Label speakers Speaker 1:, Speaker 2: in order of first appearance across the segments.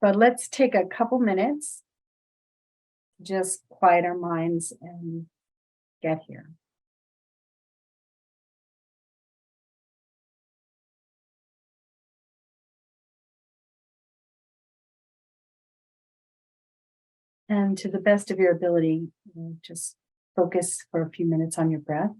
Speaker 1: But let's take a couple minutes, just quiet our minds and get here. And to the best of your ability, just focus for a few minutes on your breath.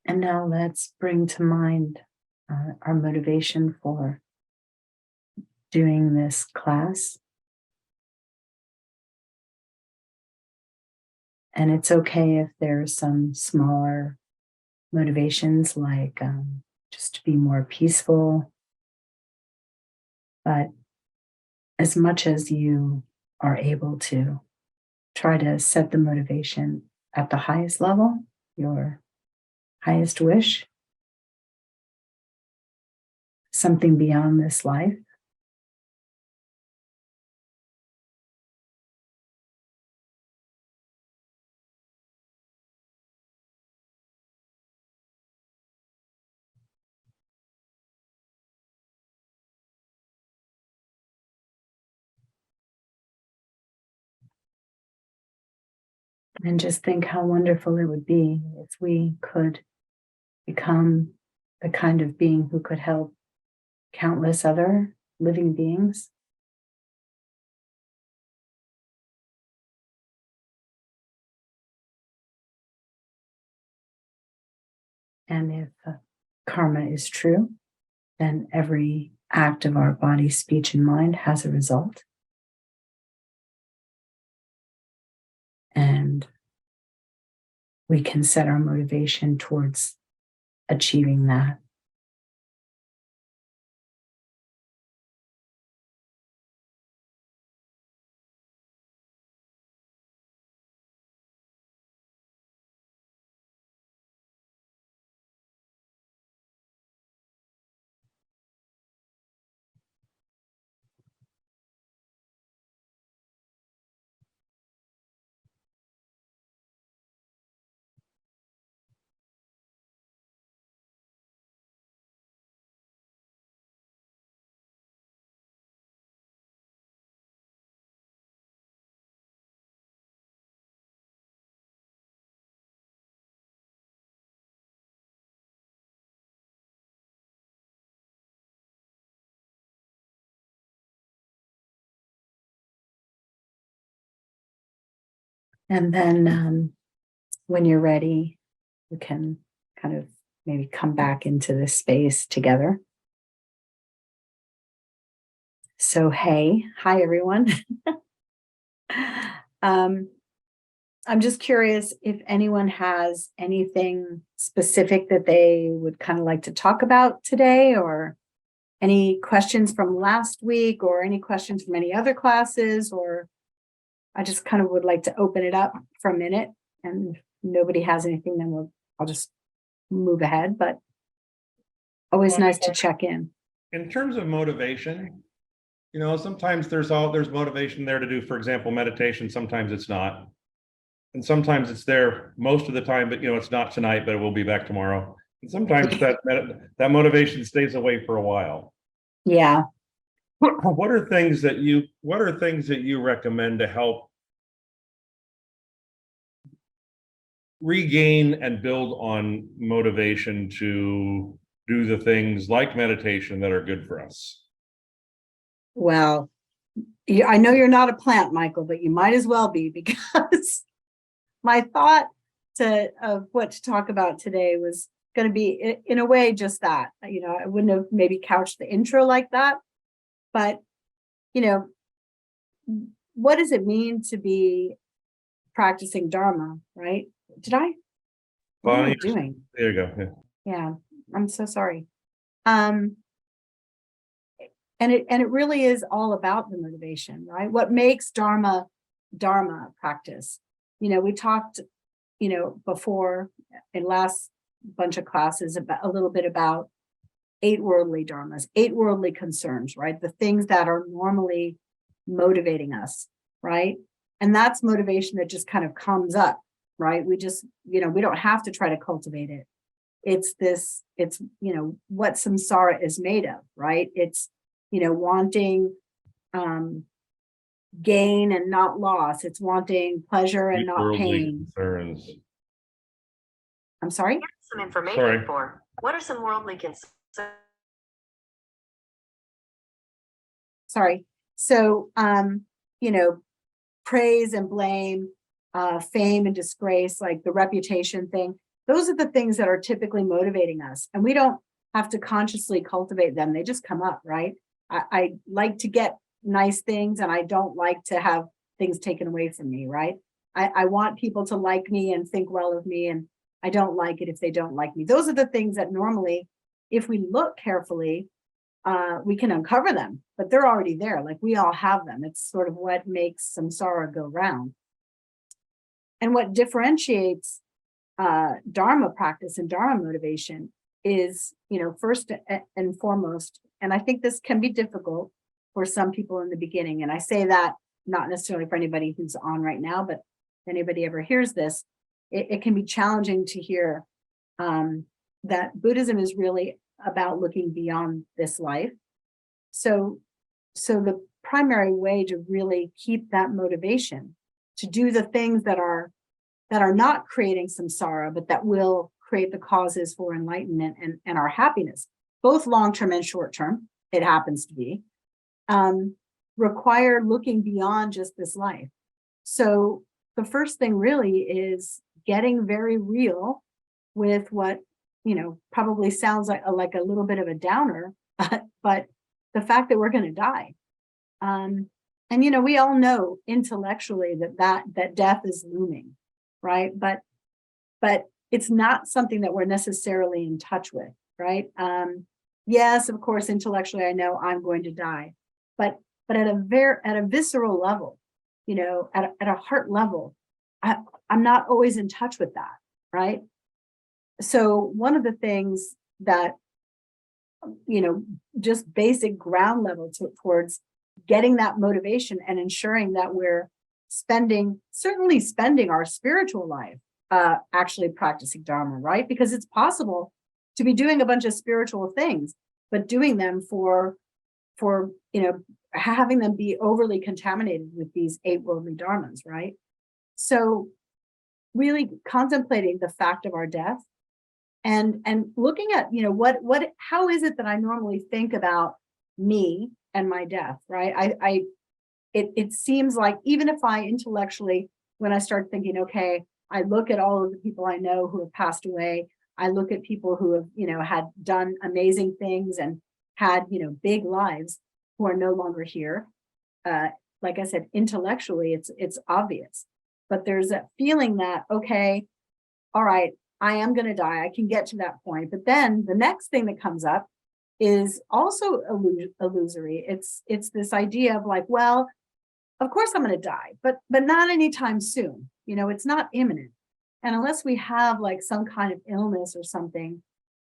Speaker 1: And now let's bring to mind our motivation for doing this class. And it's okay if there's some smaller motivations, like just to be more peaceful. But as much as you are able to, try to set the motivation at the highest level, your highest wish, something beyond this life. And just think how wonderful it would be if we could become the kind of being who could help countless other living beings. And if karma is true, then every act of our body, speech, and mind has a result. And we can set our motivation towards achieving that. And then when you're ready, we can kind of maybe come back into this space together. So, hey, hi everyone. I'm just curious if anyone has anything specific that they would kind of like to talk about today, or any questions from last week, or any questions from any other classes, or I just kind of would like to open it up for a minute, and if nobody has anything, then I'll just move ahead, but always nice to check in.
Speaker 2: In terms of motivation, sometimes there's motivation there to do, for example, meditation. Sometimes it's not. And sometimes it's there most of the time, but it's not tonight, but it will be back tomorrow. And sometimes that motivation stays away for a while.
Speaker 1: Yeah.
Speaker 2: What are things that you recommend to help regain and build on motivation to do the things like meditation that are good for us?
Speaker 1: Well, I know you're not a plant, Michael, but you might as well be, because my thought of what to talk about today was going to be, in a way, just that. I wouldn't have maybe couched the intro like that, but what does it mean to be practicing Dharma, right? What am I doing?
Speaker 2: There you go.
Speaker 1: Yeah, I'm so sorry. And it really is all about the motivation, right? What makes Dharma practice? We talked, before in last bunch of classes about a little bit about 8 worldly dharmas, 8 worldly concerns, right? The things that are normally motivating us, right? And that's motivation that just kind of comes up, right? We just, we don't have to try to cultivate it. It's what samsara is made of, right? It's, wanting gain and not loss. It's wanting pleasure and not pain.
Speaker 2: Concerns.
Speaker 1: I'm sorry?
Speaker 3: Here's some information for what are some worldly concerns?
Speaker 1: Sorry. So, praise and blame, fame and disgrace, like the reputation thing. Those are the things that are typically motivating us, and we don't have to consciously cultivate them. They just come up, right? I like to get nice things, and I don't like to have things taken away from me, right? I want people to like me and think well of me, and I don't like it if they don't like me. Those are the things that normally, if we look carefully, we can uncover them, but they're already there. Like, we all have them. It's sort of what makes samsara go round. And what differentiates Dharma practice and Dharma motivation is, first and foremost, and I think this can be difficult for some people in the beginning. And I say that not necessarily for anybody who's on right now, but if anybody ever hears this, it can be challenging to hear that Buddhism is really about looking beyond this life. So the primary way to really keep that motivation to do the things that are not creating samsara, but that will create the causes for enlightenment and our happiness, both long-term and short-term, it happens to be, require looking beyond just this life. So the first thing really is getting very real with what, probably sounds like a little bit of a downer, but the fact that we're going to die. And, we all know intellectually that death is looming, right? But it's not something that we're necessarily in touch with, right? Yes, of course, intellectually, I know I'm going to die, but at a visceral level, at a heart level, I'm not always in touch with that, right? So one of the things that, just basic ground level towards getting that motivation and ensuring that we're certainly spending our spiritual life actually practicing Dharma, right? Because it's possible to be doing a bunch of spiritual things, but doing them for having them be overly contaminated with these 8 worldly dharmas, right? So really contemplating the fact of our death and looking at, how is it that I normally think about me and my death, right? It seems like, even if I intellectually, when I start thinking, okay, I look at all of the people I know who have passed away, I look at people who have, had done amazing things and had, big lives, who are no longer here. like I said, intellectually, it's obvious, but there's that feeling that, okay, all right, I am going to die. I can get to that point. But then the next thing that comes up is also illusory. It's this idea of like, well, of course I'm going to die, but not anytime soon. It's not imminent. And unless we have like some kind of illness or something,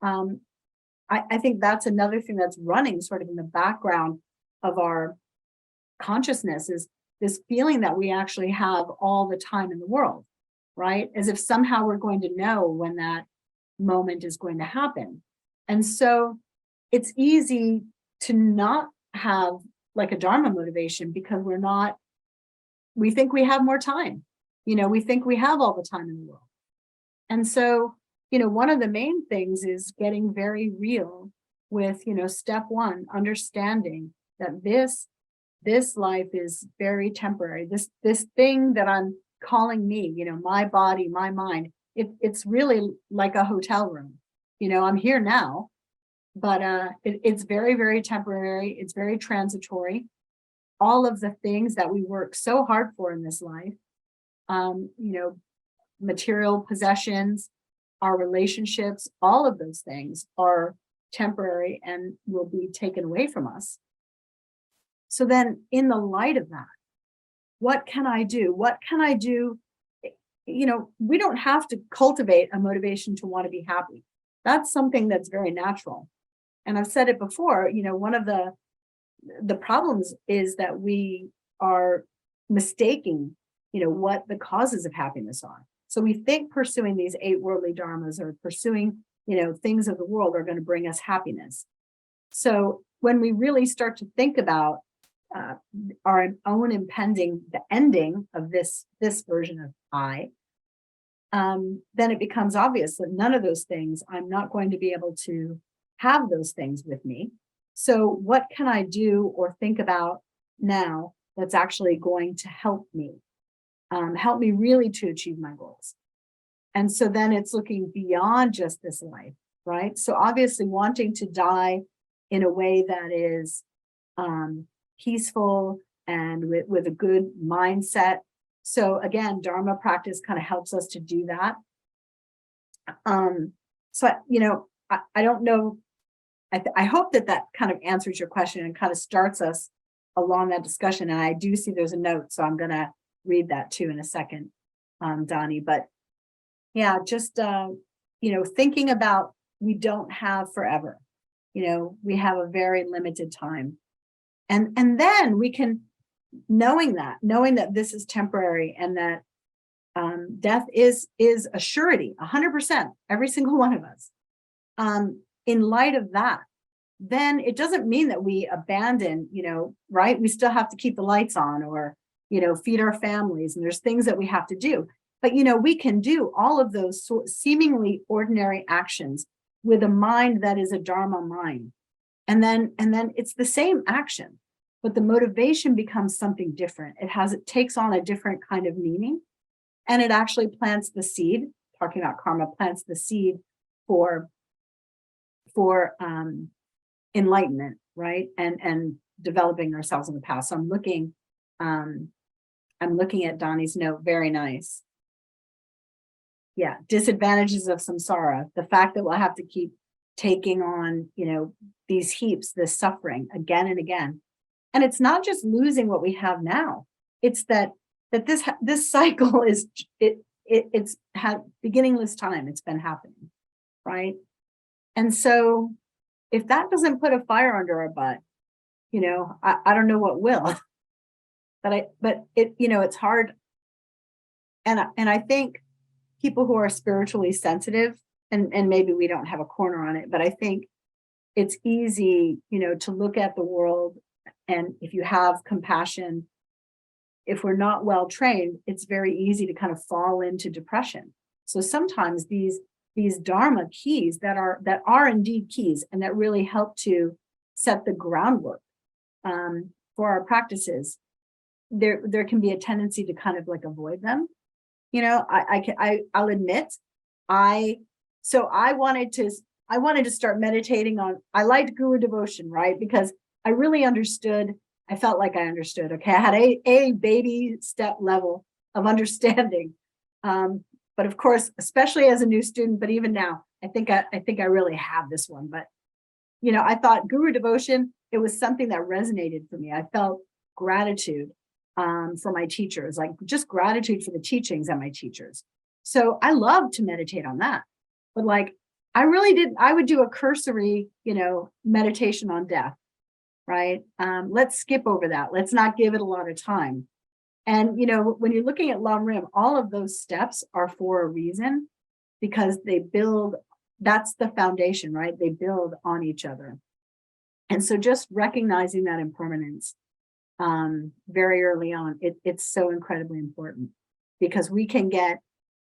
Speaker 1: I think that's another thing that's running sort of in the background of our consciousness, is this feeling that we actually have all the time in the world, right? As if somehow we're going to know when that moment is going to happen. And so it's easy to not have like a Dharma motivation because we think we have more time. We think we have all the time in the world. And so, one of the main things is getting very real with, step one, understanding that this life is very temporary. This thing that I'm calling me, my body, my mind, it's really like a hotel room. I'm here now, but it's very, very temporary. It's very transitory. All of the things that we work so hard for in this life, material possessions, our relationships, all of those things are temporary and will be taken away from us. So then in the light of that, what can I do? What can I do? We don't have to cultivate a motivation to want to be happy. That's something that's very natural. And I've said it before, one of the problems is that we are mistaking, what the causes of happiness are. So we think pursuing these 8 worldly dharmas or pursuing, things of the world are going to bring us happiness. So when we really start to think about our own impending, the ending of this version of I, then it becomes obvious that none of those things, I'm not going to be able to have those things with me. So what can I do or think about now that's actually going to help me really to achieve my goals? And so then it's looking beyond just this life, right? So obviously wanting to die in a way that is peaceful and with a good mindset. So again, Dharma practice kind of helps us to do that. So, I don't know. I hope that kind of answers your question and kind of starts us along that discussion. And I do see there's a note, so I'm going to read that too in a second, Donnie. But yeah, just, thinking about we don't have forever. We have a very limited time. And then we can, knowing that this is temporary and that death is a surety, 100%, every single one of us. In light of that, then it doesn't mean that we abandon, right? We still have to keep the lights on or, feed our families, and there's things that we have to do. But, we can do all of those seemingly ordinary actions with a mind that is a Dharma mind. And then it's the same action, but the motivation becomes something different. It takes on a different kind of meaning, and it actually plants the seed, talking about karma, plants the seed for enlightenment, right? And developing ourselves in the past. So I'm looking at Donnie's note. Very nice. Yeah, disadvantages of samsara. The fact that we'll have to keep taking on, these heaps, this suffering again and again. And it's not just losing what we have now. It's that this cycle is it's had beginningless time. It's been happening, right? And so if that doesn't put a fire under our butt, I don't know what will. But it's hard. And I think people who are spiritually sensitive, and maybe we don't have a corner on it, but I think it's easy, to look at the world, and if you have compassion, if we're not well trained, it's very easy to kind of fall into depression. So sometimes these Dharma keys that are indeed keys and that really help to set the groundwork for our practices, there can be a tendency to kind of like avoid them. I'll admit, I wanted to start meditating on, I liked Guru devotion, right? Because I really understood I felt like I understood. Okay, I had a baby step level of understanding. But of course, especially as a new student, but even now, I think I really have this one. But I thought guru devotion, it was something that resonated for me. I felt gratitude for my teachers, like just gratitude for the teachings of my teachers. So I love to meditate on that. But like, I really didn't, I would do a cursory, meditation on death, right? Let's skip over that. Let's not give it a lot of time. And, when you're looking at Lam Rim, all of those steps are for a reason, because they build, that's the foundation, right? They build on each other. And so just recognizing that impermanence very early on, it's so incredibly important, because we can get,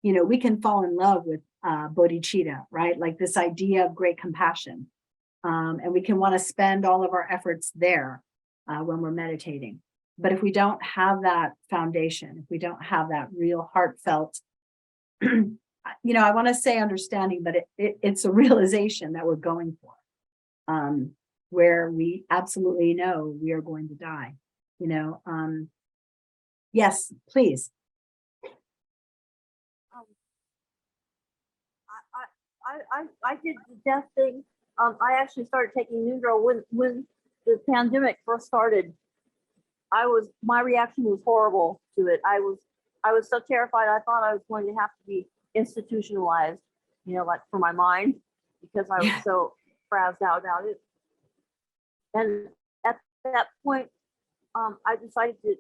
Speaker 1: we can fall in love with bodhicitta, right? Like this idea of great compassion. And we can want to spend all of our efforts there when we're meditating. But if we don't have that foundation, if we don't have that real heartfelt, I want to say understanding, but it's a realization that we're going for, where we absolutely know we are going to die. Yes, please.
Speaker 4: I did the death thing. I actually started taking Nundro when the pandemic first started. My reaction was horrible to it. I was so terrified. I thought I was going to have to be institutionalized, like for my mind, because I was so frazzed out about it. And at that point, I decided to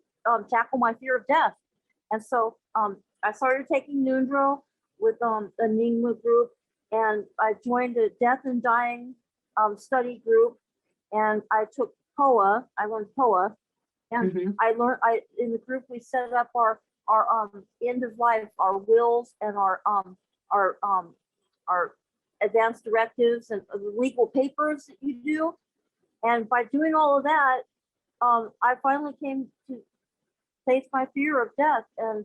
Speaker 4: tackle my fear of death. And so I started taking Nundro with the Nyingma group, and I joined a death and dying study group, and I took POA. I learned POA. And I learned, in the group, we set up our end of life, our wills, and our advanced directives and the legal papers that you do. And by doing all of that, I finally came to face my fear of death. And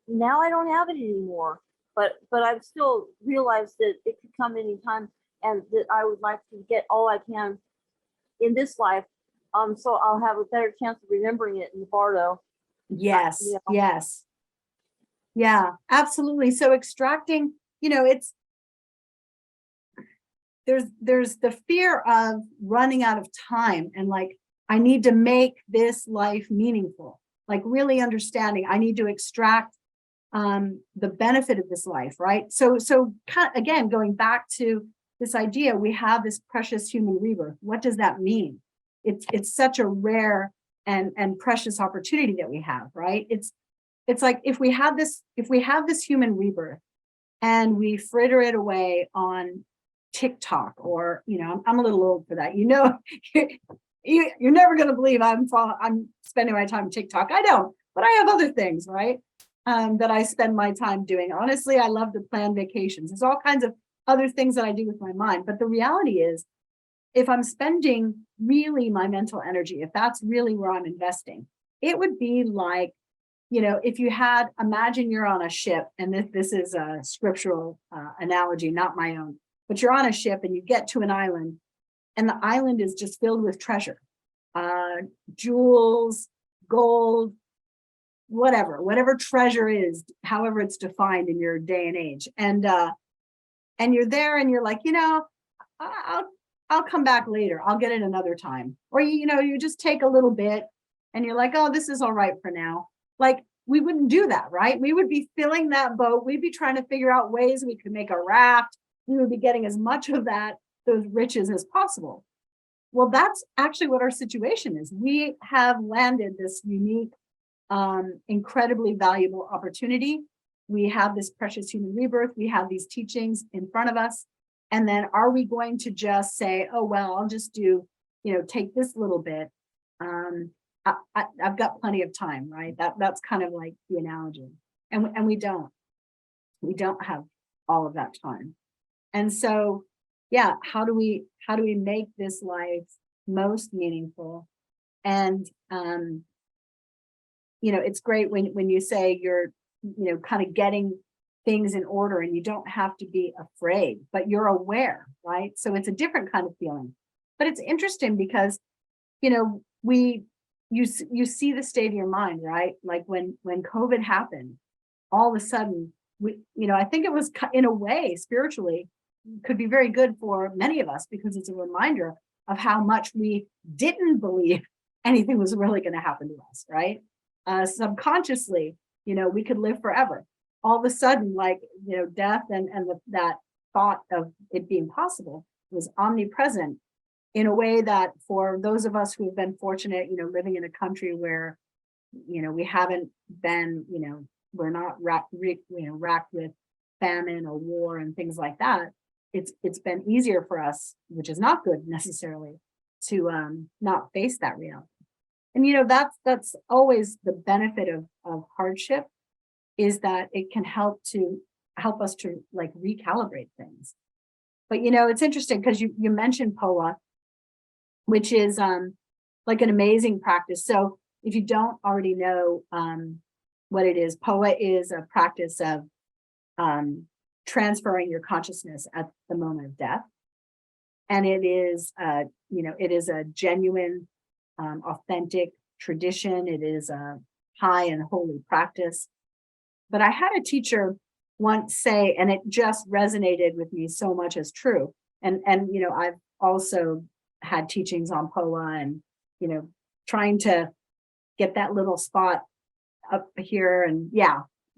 Speaker 4: now I don't have it anymore. But I've still realized that it could come anytime, and that I would like to get all I can in this life. So I'll have a better chance of remembering it in the bardo.
Speaker 1: Yes, yes. Yeah, absolutely. So extracting, it's, there's the fear of running out of time, and like, I need to make this life meaningful, like really understanding I need to extract the benefit of this life, right? So again, going back to this idea, we have this precious human rebirth. What does that mean? It's such a rare and precious opportunity that we have, right? It's like if we have this human rebirth and we fritter it away on TikTok, or I'm a little old for that, you're never going to believe I'm spending my time on TikTok. I don't, but I have other things, right? That I spend my time doing. Honestly, I love to plan vacations. There's all kinds of other things that I do with my mind. But the reality is, if I'm spending really my mental energy, if that's really where I'm investing, it would be like, if you had, imagine you're on a ship, and this is a scriptural analogy, not my own, but you're on a ship and you get to an island, and the island is just filled with treasure, jewels, gold, whatever treasure is, however it's defined in your day and age. And you're there and you're like, I'll come back later. I'll get it another time. Or, you just take a little bit and you're like, oh, this is all right for now. Like, we wouldn't do that, right? We would be filling that boat. We'd be trying to figure out ways we could make a raft. We would be getting as much of those riches as possible. Well, that's actually what our situation is. We have landed this unique, incredibly valuable opportunity. We have this precious human rebirth. We have these teachings in front of us. And then are we going to just say, oh, well, I'll just do, take this little bit. I've got plenty of time, right? That's kind of like the analogy. And we don't have all of that time. And so, yeah, how do we make this life most meaningful? And, it's great when you say you're, kind of getting things in order, and you don't have to be afraid, but you're aware, right? So it's a different kind of feeling. But it's interesting because you see the state of your mind, right? Like when COVID happened, all of a sudden I think it was in a way spiritually could be very good for many of us because it's a reminder of how much we didn't believe anything was really going to happen to us, right? Subconsciously, we could live forever. All of a sudden, death and that thought of it being possible was omnipresent in a way that for those of us who have been fortunate, living in a country where, we haven't been, we're not racked with famine or war and things like that. It's been easier for us, which is not good necessarily, to not face that reality. And that's always the benefit of hardship, is that it can help us to like recalibrate things. But it's interesting because you mentioned POA, which is like an amazing practice. So if you don't already know what it is, POA is a practice of transferring your consciousness at the moment of death. And it is it is a genuine, authentic tradition. It is a high and holy practice. But I had a teacher once say, and it just resonated with me so much as true. And I've also had teachings on POA and, trying to get that little spot up here and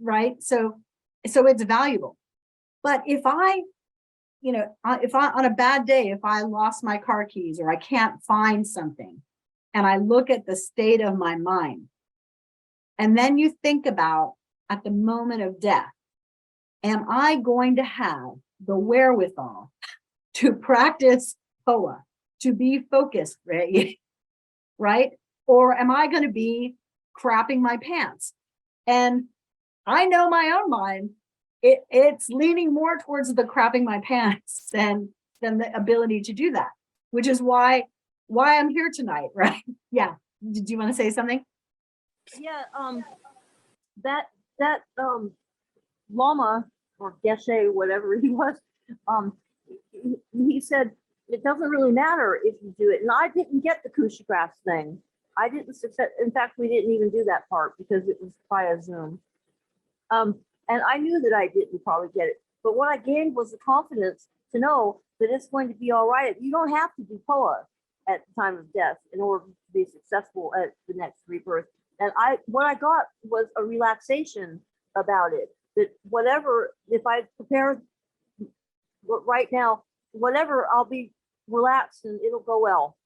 Speaker 1: right. So it's valuable. But if I on a bad day, if I lost my car keys or I can't find something and I look at the state of my mind, and then you think about at the moment of death, am I going to have the wherewithal to practice POA, to be focused, right? Right? Or am I going to be crapping my pants? And I know my own mind, it's leaning more towards the crapping my pants than the ability to do that, which is why I'm here tonight, right? Yeah. Did you want to say something?
Speaker 4: Yeah, that Lama or Geshe, whatever he was, he said it doesn't really matter if you do it. And I didn't get the Kushagraphs thing. I didn't success. In fact, we didn't even do that part because it was via Zoom. And I knew that I didn't probably get it. But what I gained was the confidence to know that it's going to be all right. You don't have to do POA at the time of death in order to be successful at the next rebirth. And what I got was a relaxation about it. That whatever, if I prepare right now, whatever, I'll be relaxed and it'll go well.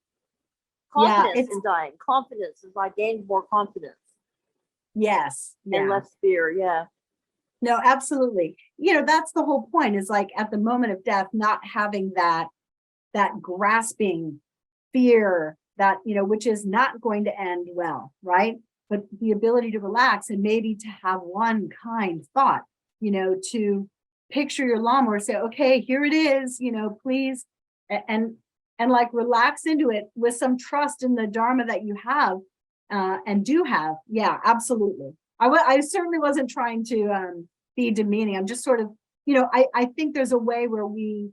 Speaker 4: Confidence in dying. Confidence as I gained more confidence.
Speaker 1: Yes.
Speaker 4: And less fear. Yeah.
Speaker 1: No, absolutely. That's the whole point, is like at the moment of death, not having that grasping fear that, which is not going to end well, right? But the ability to relax and maybe to have one kind thought, to picture your Lama or say, okay, here it is, please. And like relax into it with some trust in the Dharma that you have and do have. Yeah, absolutely. I certainly wasn't trying to be demeaning. I'm just sort of, I think there's a way where we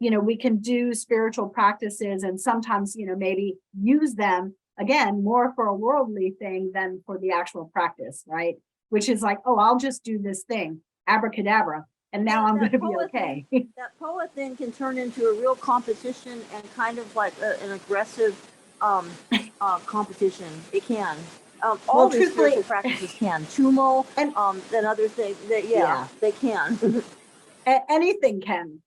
Speaker 1: can do spiritual practices and sometimes, maybe use them again, more for a worldly thing than for the actual practice, right? Which is like, oh, I'll just do this thing, abracadabra, and now I'm going to be okay.
Speaker 4: That POA thing can turn into a real competition and kind of like an aggressive competition. It can. All these spiritual practices can. Tumo and other things. They can.
Speaker 1: Anything can.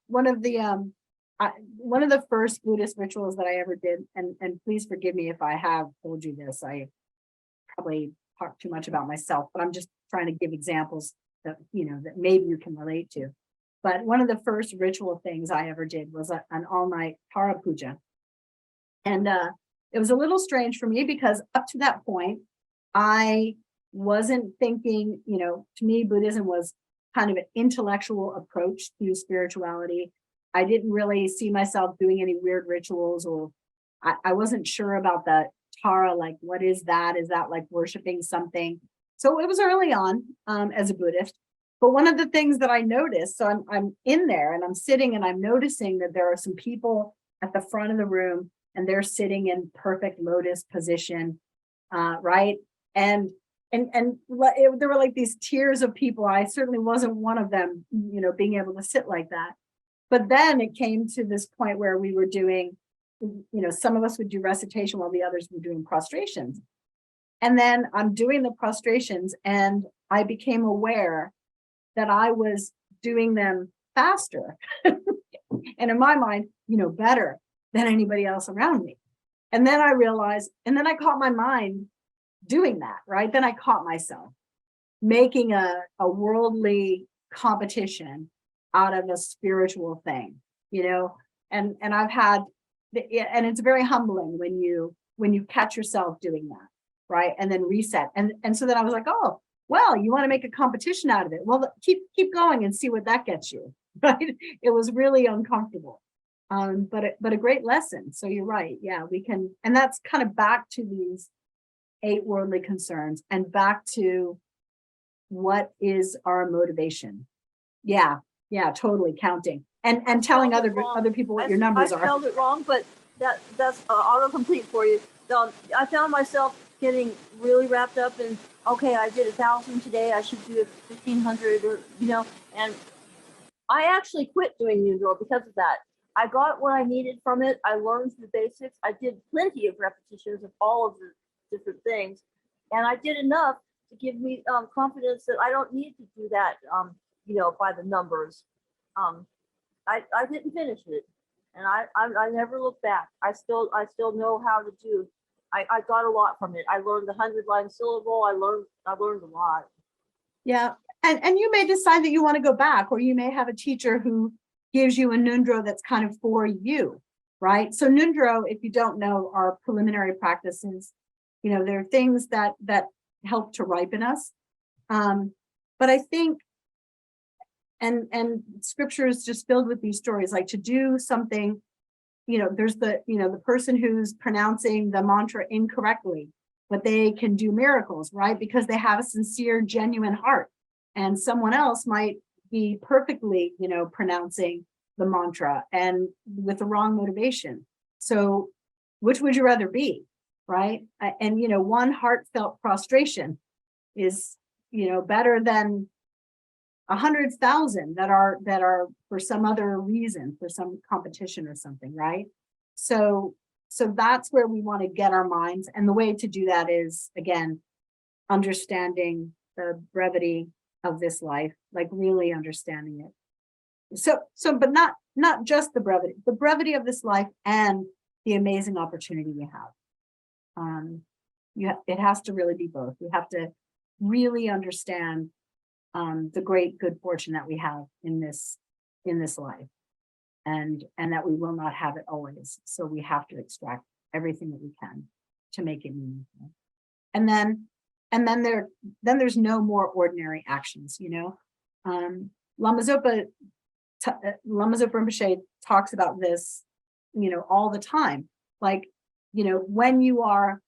Speaker 1: One of the first Buddhist rituals that I ever did, and please forgive me if I have told you this, I probably talk too much about myself, but I'm just trying to give examples that, that maybe you can relate to. But one of the first ritual things I ever did was an all-night Tara puja. And it was a little strange for me because up to that point, I wasn't thinking, to me, Buddhism was kind of an intellectual approach to spirituality. I didn't really see myself doing any weird rituals, or I wasn't sure about the Tara, like, what is that? Is that like worshiping something? So it was early on as a Buddhist. But one of the things that I noticed, so I'm in there and I'm sitting and I'm noticing that there are some people at the front of the room and they're sitting in perfect lotus position, right? And there were like these tiers of people. I certainly wasn't one of them, being able to sit like that. But then it came to this point where we were doing, some of us would do recitation while the others were doing prostrations. And then I'm doing the prostrations and I became aware that I was doing them faster. And in my mind, better than anybody else around me. And then I realized, and then I caught my mind doing that, right? Then I caught myself making a worldly competition out of a spiritual thing, and I've had, and it's very humbling when you catch yourself doing that, right? And then reset. And so then I was like, oh, well, you want to make a competition out of it. Well, keep going and see what that gets you, right? It was really uncomfortable. But a great lesson. So you're right. Yeah, we can, and that's kind of back to these 8 worldly concerns and back to what is our motivation. Yeah, totally counting and telling other people what your numbers are.
Speaker 4: I spelled it wrong, but that's autocomplete for you. I found myself getting really wrapped up in, okay, I did 1,000 today, I should do 1,500, or and I actually quit doing Nudro because of that. I got what I needed from it. I learned the basics. I did plenty of repetitions of all of the different things, and I did enough to give me confidence that I don't need to do that, by the numbers. I didn't finish it, and I never looked back. I still know how to do. I got a lot from it. I learned the 100-line syllable. I learned a lot.
Speaker 1: Yeah, and you may decide that you want to go back, or you may have a teacher who gives you a Nundro that's kind of for you, right? So Nundro, if you don't know, are preliminary practices. There are things that help to ripen us. But I think, and scripture is just filled with these stories, like to do something, there's the person who's pronouncing the mantra incorrectly, but they can do miracles, right? Because they have a sincere, genuine heart. And someone else might be perfectly, pronouncing the mantra and with the wrong motivation. So which would you rather be, right? And, one heartfelt prostration is, better than 100,000 that are for some other reason, for some competition or something, right? So that's where we want to get our minds. And the way to do that is, again, understanding the brevity of this life, like really understanding it. So, but not just the brevity of this life and the amazing opportunity we have. It has to really be both. We have to really understand the great good fortune that we have in this life, and that we will not have it always. So we have to extract everything that we can to make it meaningful. And then there's no more ordinary actions. Lama Zopa Rinpoche talks about this, all the time. Like, when you are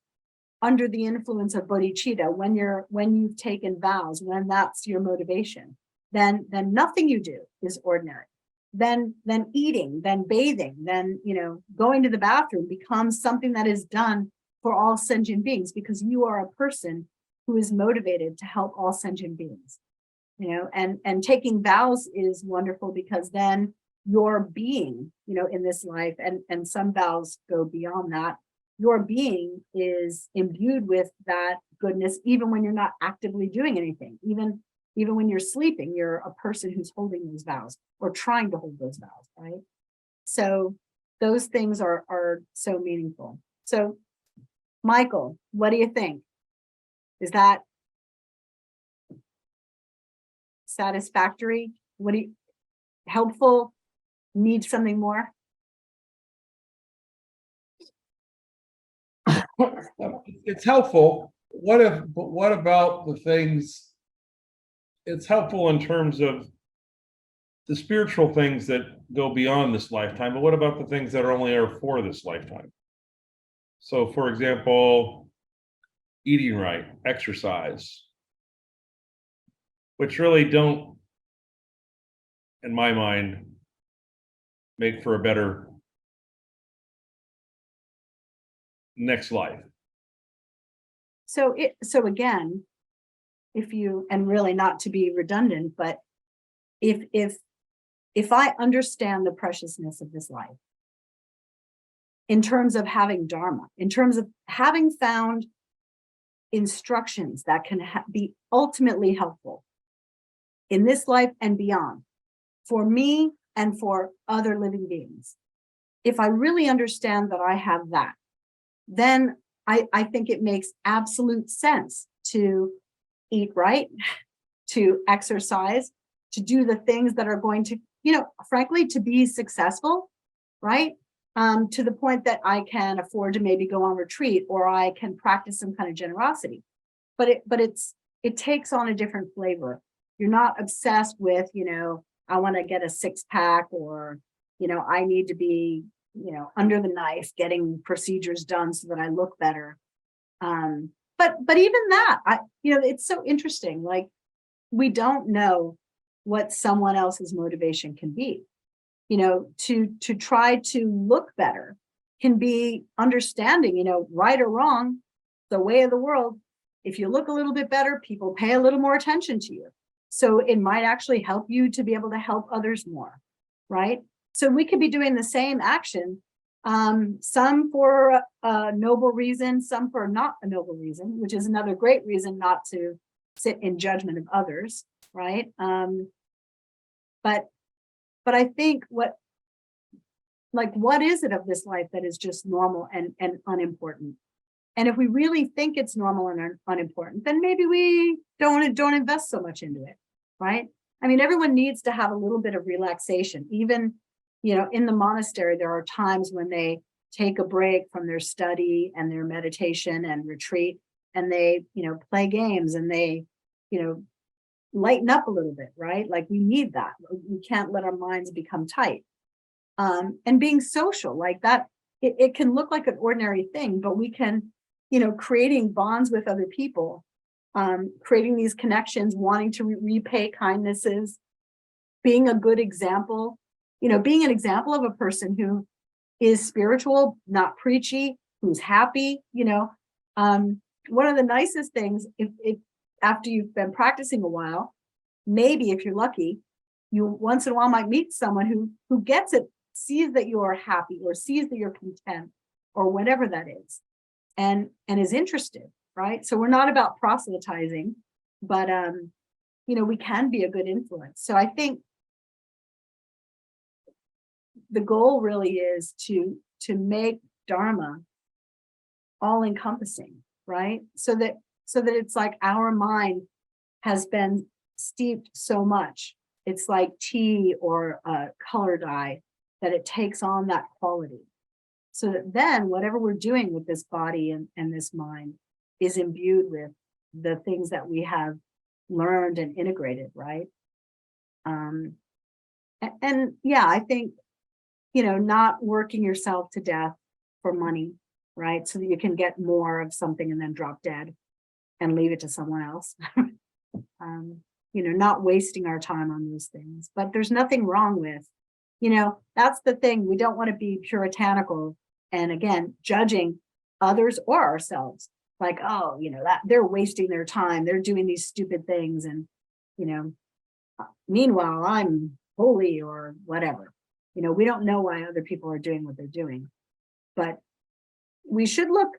Speaker 1: under the influence of bodhicitta, when you've taken vows, when that's your motivation, then nothing you do is ordinary. Then eating, then bathing, then going to the bathroom becomes something that is done for all sentient beings, because you are a person who is motivated to help all sentient beings. And taking vows is wonderful, because then your being, in this life, and some vows go beyond that, your being is imbued with that goodness, even when you're not actively doing anything. Even when you're sleeping, you're a person who's holding those vows or trying to hold those vows, right? So those things are so meaningful. So, Michael, what do you think? Is that satisfactory? Helpful? Need something more?
Speaker 2: It's helpful. What about the things? It's helpful in terms of the spiritual things that go beyond this lifetime, but what about the things that are for this lifetime? So, for example, eating right, exercise, which really don't, in my mind, make for a better next life.
Speaker 1: So again, if you, and really not to be redundant, but if I understand the preciousness of this life, in terms of having Dharma, in terms of having found instructions that can be ultimately helpful in this life and beyond, for me and for other living beings. If I really understand that I have that, then I think it makes absolute sense to eat right, to exercise, to do the things that are going to, frankly, to be successful, right? To the point that I can afford to maybe go on retreat, or I can practice some kind of generosity. But it takes on a different flavor. You're not obsessed with, I want to get a 6-pack, or, I need to be, under the knife, getting procedures done so that I look better. But even that, it's so interesting. Like, we don't know what someone else's motivation can be. To try to look better can be understanding, right or wrong, the way of the world. If you look a little bit better, people pay a little more attention to you. So it might actually help you to be able to help others more, right? So we could be doing the same action, some for a noble reason, some for not a noble reason, which is another great reason not to sit in judgment of others, right? But I think what is it of this life that is just normal and unimportant? And if we really think it's normal and unimportant, then maybe we don't invest so much into it, right? I mean, everyone needs to have a little bit of relaxation. Even, in the monastery, there are times when they take a break from their study and their meditation and retreat, and they, play games, and they, lighten up a little bit, right? Like, we need that. We can't let our minds become tight. And being social like that, it can look like an ordinary thing, but we can, creating bonds with other people, creating these connections, wanting to repay kindnesses, being a good example, being an example of a person who is spiritual, not preachy, who's happy. One of the nicest things, if after you've been practicing a while, maybe if you're lucky, you once in a while might meet someone who gets it, sees that you are happy, or sees that you're content, or whatever that is, and is interested, right? So we're not about proselytizing, but we can be a good influence. So I think the goal really is to make Dharma all encompassing, right? So that it's like our mind has been steeped so much. It's like tea or a color dye, that it takes on that quality. So that then whatever we're doing with this body and this mind is imbued with the things that we have learned and integrated, right? And yeah, I think, not working yourself to death for money, right? So that you can get more of something and then drop dead and leave it to someone else. Not wasting our time on those things. But there's nothing wrong with, that's the thing. We don't want to be puritanical and, again, judging others or ourselves. Like, oh, that they're wasting their time. They're doing these stupid things. And, meanwhile, I'm holy or whatever. We don't know why other people are doing what they're doing. But we should look,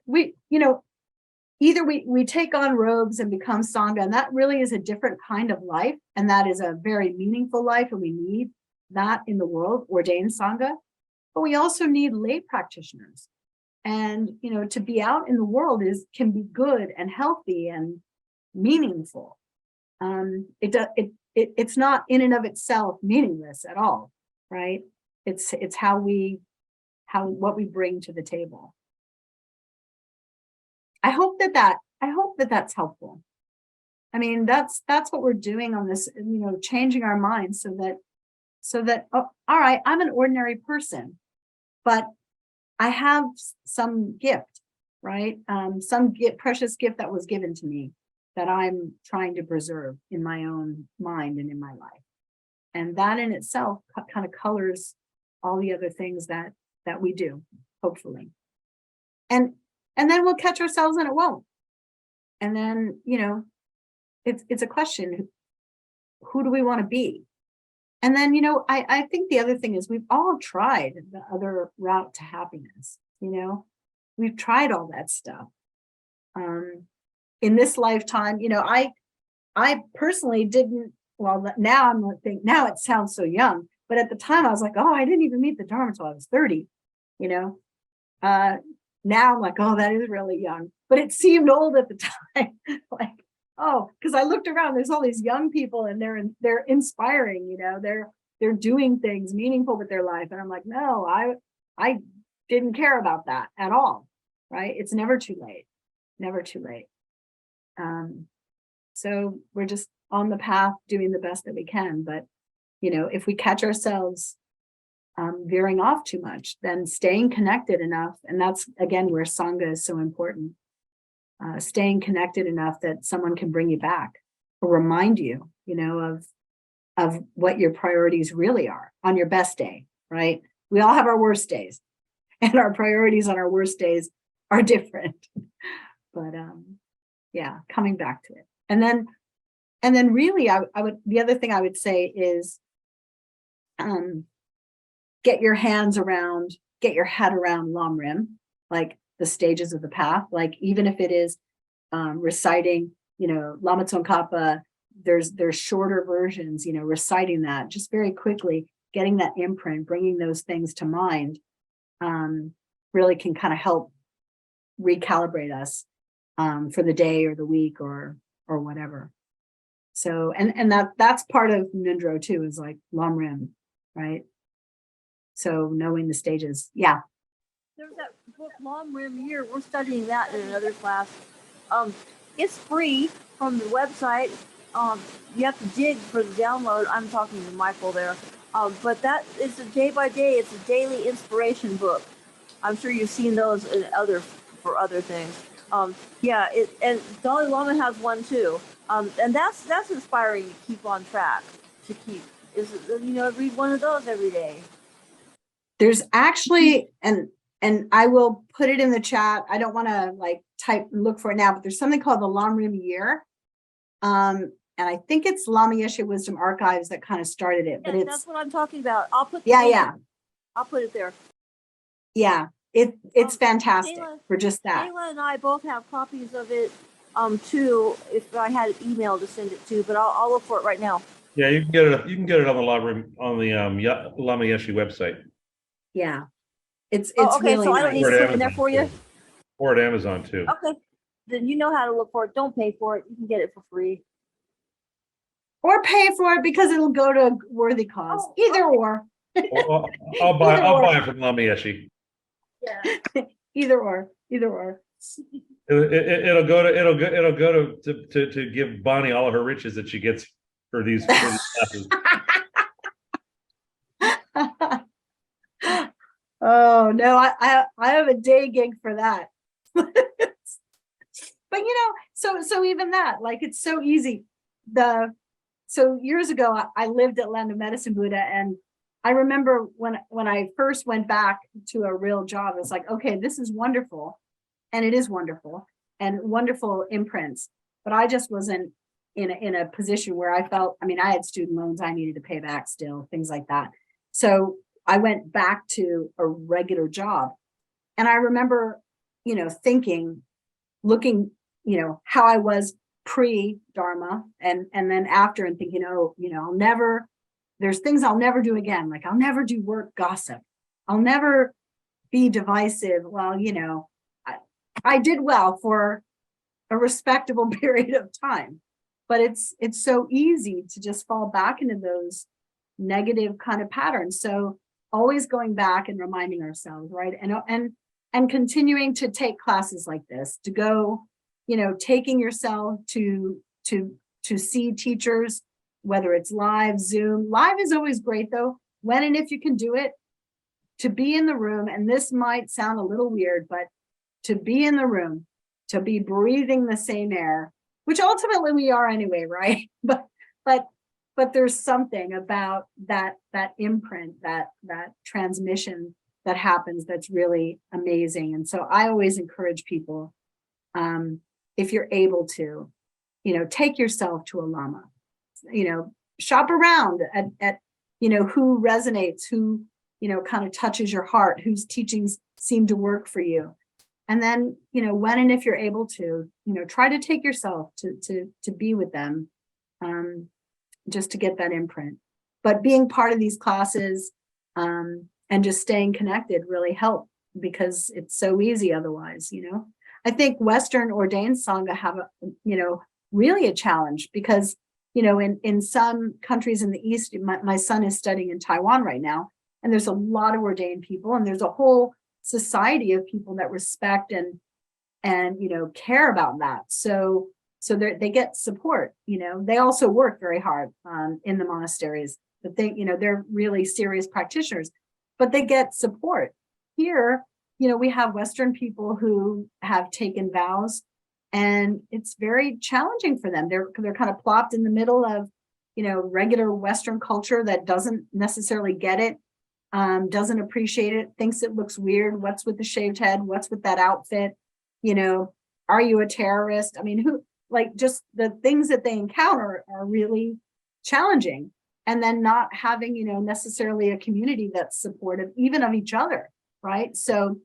Speaker 1: either we take on robes and become Sangha, and that really is a different kind of life. And that is a very meaningful life. And we need that in the world, ordained Sangha. But we also need lay practitioners. And, to be out in the world can be good and healthy and meaningful. It's not in and of itself meaningless at all, right? It's what we bring to the table. I hope that's helpful. I mean, that's what we're doing on this, changing our minds so that, oh, all right, I'm an ordinary person, but I have some gift, right? Some precious gift that was given to me that I'm trying to preserve in my own mind and in my life. And that in itself kind of colors all the other things that we do, hopefully. And and then we'll catch ourselves and it won't. And then, it's a question, who do we want to be? And then, I think the other thing is we've all tried the other route to happiness. We've tried all that stuff. In this lifetime, I personally didn't, well, now now it sounds so young, but at the time I was like, oh, I didn't even meet the Dharma until I was 30, now I'm like, oh, that is really young, but it seemed old at the time. Like, oh, because I looked around, there's all these young people and they're inspiring, they're doing things meaningful with their life. And I'm like, no, I didn't care about that at all. Right. It's never too late. Never too late. So we're just on the path doing the best that we can. But, if we catch ourselves veering off too much, then staying connected enough. And that's, again, where Sangha is so important. Staying connected enough that someone can bring you back or remind you, of what your priorities really are on your best day, right? We all have our worst days, and our priorities on our worst days are different. But yeah, coming back to it. And then really I would, the other thing I would say is get your head around Lam Rim, like the stages of the path, like even if it is reciting, Lama Tsongkhapa, there's shorter versions, reciting that just very quickly, getting that imprint, bringing those things to mind, really can kind of help recalibrate us for the day or the week or whatever. So, and that's part of Nundro too, is like Lam Rim, right? So knowing the stages. Yeah.
Speaker 4: There's that book, Lam Rim Year. We're studying that in another class. It's free from the website. You have to dig for the download. I'm talking to Michael there. But that is a day by day. It's a daily inspiration book. I'm sure you've seen those for other things. Yeah, and Dalai Lama has one too. And that's inspiring to keep on track. Read one of those every day.
Speaker 1: There's actually, and I will put it in the chat. I don't want to look for it now, but there's something called the Lam Rim Year. And I think it's Lama Yeshe Wisdom Archives that kind of started it. But
Speaker 4: that's what I'm talking about. I'll put I'll put it there.
Speaker 1: Yeah, it's fantastic for just that.
Speaker 4: Kayla and I both have copies of it too, if I had an email to send it to, but I'll look for it right now.
Speaker 2: Yeah, you can get it on the Lama Yeshe website.
Speaker 1: Yeah, it's
Speaker 4: okay,
Speaker 1: really
Speaker 4: so
Speaker 1: nice.
Speaker 4: I don't need to put it in there for you?
Speaker 2: Or at Amazon too.
Speaker 4: Okay, then you know how to look for it. Don't pay for it. You can get it for free.
Speaker 1: Or pay for it because it'll go to a worthy cause. Either or.
Speaker 2: Well, I'll buy it from Lama Yeshe.
Speaker 1: Yeah. Either or.
Speaker 2: It'll go to give Bonnie all of her riches that she gets for these classes.
Speaker 1: Oh no, I have a day gig for that. But so even that, it's so easy. So years ago I lived at Land of Medicine Buddha, and I remember when I first went back to a real job, it's like, okay, this is wonderful, and it is wonderful, and wonderful imprints, but I just wasn't in a position where I felt, I had student loans I needed to pay back still, things like that. So I went back to a regular job, and I remember, thinking, looking, how I was pre-Dharma and then after, and thinking, there's things I'll never do again. Like I'll never do work gossip. I'll never be divisive. Well, I did well for a respectable period of time, but it's so easy to just fall back into those negative kind of patterns. So always going back and reminding ourselves, right? And continuing to take classes like this, to go, taking yourself to see teachers, whether it's live, Zoom. Live is always great though, when and if you can do it, to be in the room. And this might sound a little weird, but to be in the room, to be breathing the same air, which ultimately we are anyway, right? But there's something about that imprint, that transmission that happens that's really amazing. And so I always encourage people, if you're able to, take yourself to a Lama, shop around at who resonates, who, kind of touches your heart, whose teachings seem to work for you. And then, when and if you're able to, try to take yourself to be with them, just to get that imprint. But being part of these classes, and just staying connected really help, because it's so easy otherwise. I think Western ordained Sangha have really a challenge, because in some countries in the East, my son is studying in Taiwan right now, and there's a lot of ordained people, and there's a whole society of people that respect and care about that. So they get support. They also work very hard in the monasteries, but they're really serious practitioners, but they get support. Here, we have Western people who have taken vows, and it's very challenging for them. They're kind of plopped in the middle of regular Western culture that doesn't necessarily get it, doesn't appreciate it, thinks it looks weird. What's with the shaved head? What's with that outfit? Are you a terrorist? I mean, just the things that they encounter are really challenging. And then not having, necessarily a community that's supportive, even of each other, right? So,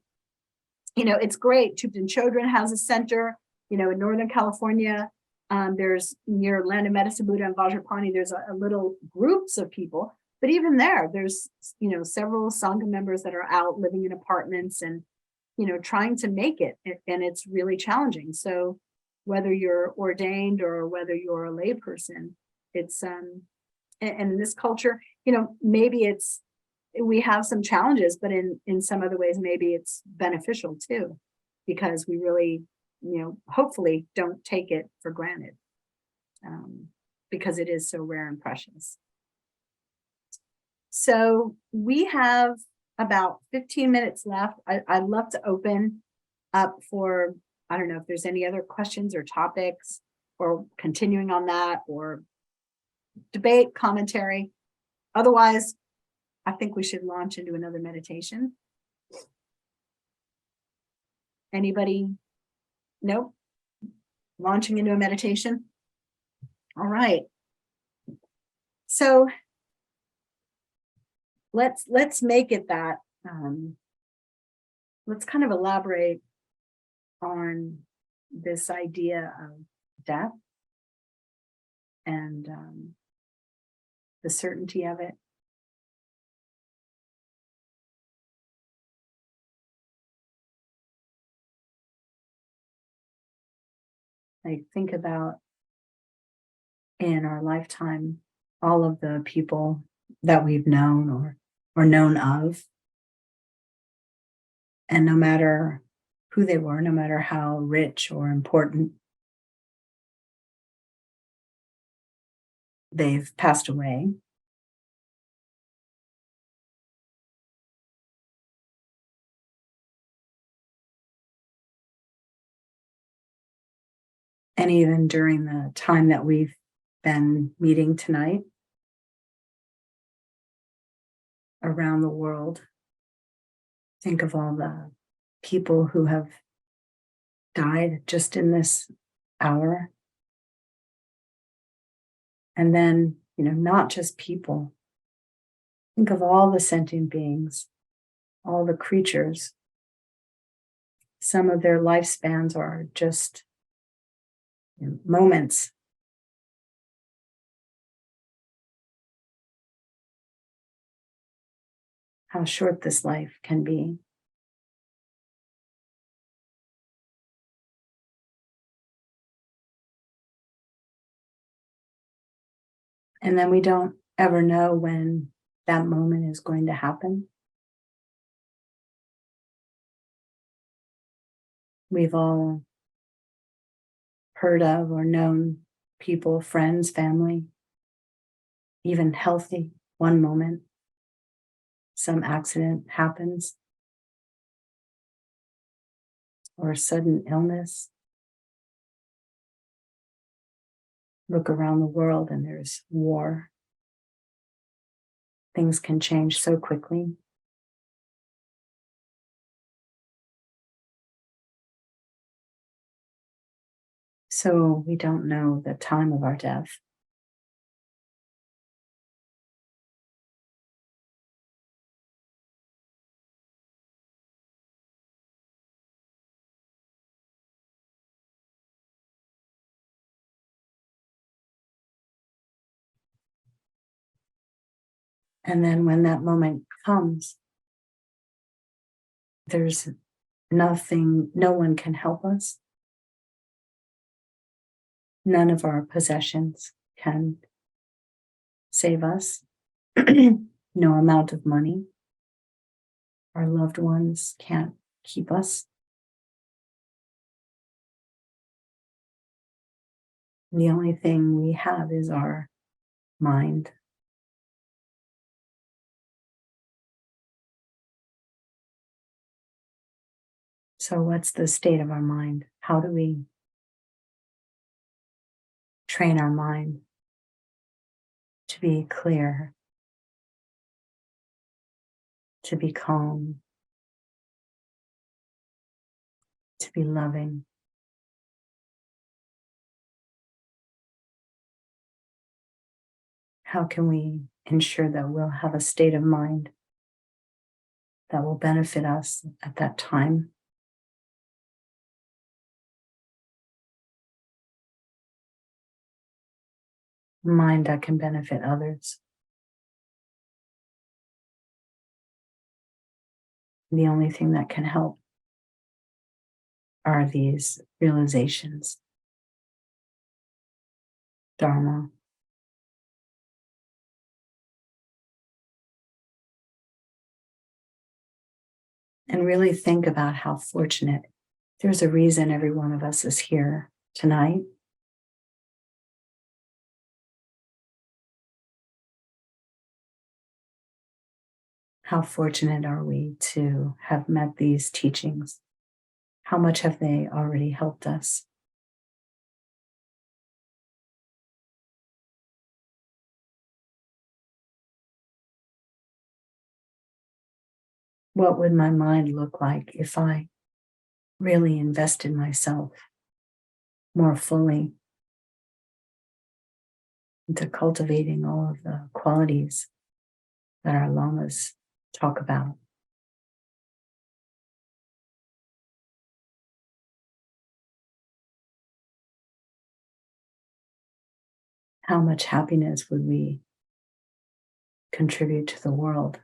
Speaker 1: it's great. Thupten Chodron has a center, in Northern California. There's near Land of Medicine Buddha and Vajrapani, there's a little groups of people. But even there's, several Sangha members that are out living in apartments and, trying to make it. And it's really challenging. So whether you're ordained or whether you're a lay person, it's, and in this culture, maybe we have some challenges, but in some other ways, maybe it's beneficial too, because we really, hopefully don't take it for granted, because it is so rare and precious. So we have about 15 minutes left. I'd love to open up for, I don't know if there's any other questions or topics, or continuing on that, or debate, commentary. Otherwise, I think we should launch into another meditation. Anybody? Nope. Launching into a meditation. All right. So let's make it that. Let's kind of elaborate on this idea of death and the certainty of it. I think about in our lifetime, all of the people that we've known or known of. And no matter who they were, no matter how rich or important, they've passed away. And even during the time that we've been meeting tonight around the world, think of all the people who have died just in this hour. And then, not just people. Think of all the sentient beings, all the creatures. Some of their lifespans are just moments. How short this life can be. And then we don't ever know when that moment is going to happen. We've all heard of or known people, friends, family, even healthy, one moment, some accident happens, or a sudden illness. Look around the world and there's war. Things can change so quickly. So we don't know the time of our death. And then when that moment comes, there's nothing, no one can help us. None of our possessions can save us. No amount of money. Our loved ones can't keep us. The only thing we have is our mind. So what's the state of our mind? How do we train our mind to be clear, to be calm, to be loving? How can we ensure that we'll have a state of mind that will benefit us at that time? A mind that can benefit others. The only thing that can help are these realizations, Dharma. And really think about how fortunate. There's a reason every one of us is here tonight. How fortunate are we to have met these teachings? How much have they already helped us? What would my mind look like if I really invested myself more fully into cultivating all of the qualities that our lamas talk about? How much happiness would we contribute to the world?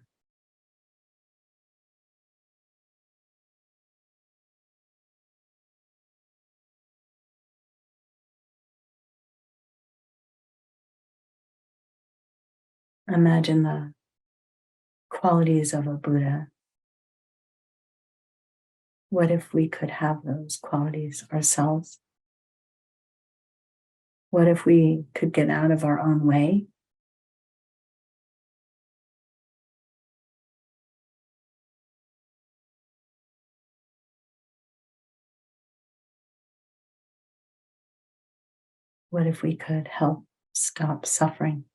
Speaker 1: Imagine the qualities of a Buddha. What if we could have those qualities ourselves? What if we could get out of our own way? What if we could help stop suffering?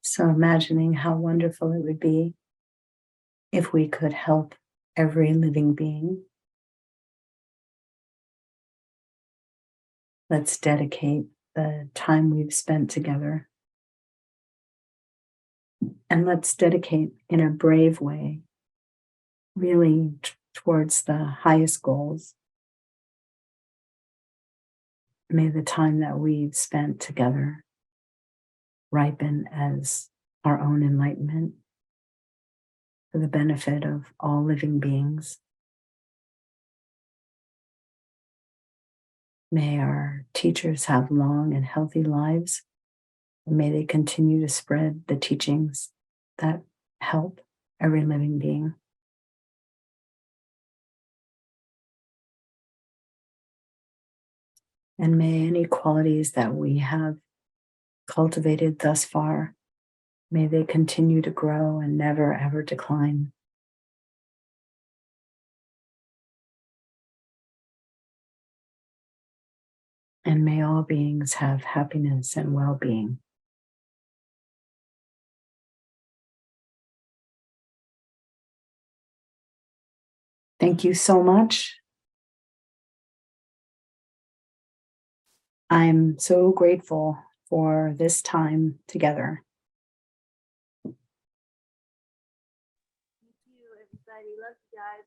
Speaker 1: So imagining how wonderful it would be if we could help every living being. Let's dedicate the time we've spent together. And let's dedicate in a brave way, really towards the highest goals. May the time that we've spent together ripen as our own enlightenment for the benefit of all living beings. May our teachers have long and healthy lives, and may they continue to spread the teachings that help every living being. And may any qualities that we have cultivated thus far, may they continue to grow and never ever decline. And may all beings have happiness and well-being. Thank you so much. I'm so grateful for this time together.
Speaker 4: Thank you, everybody. Love you guys.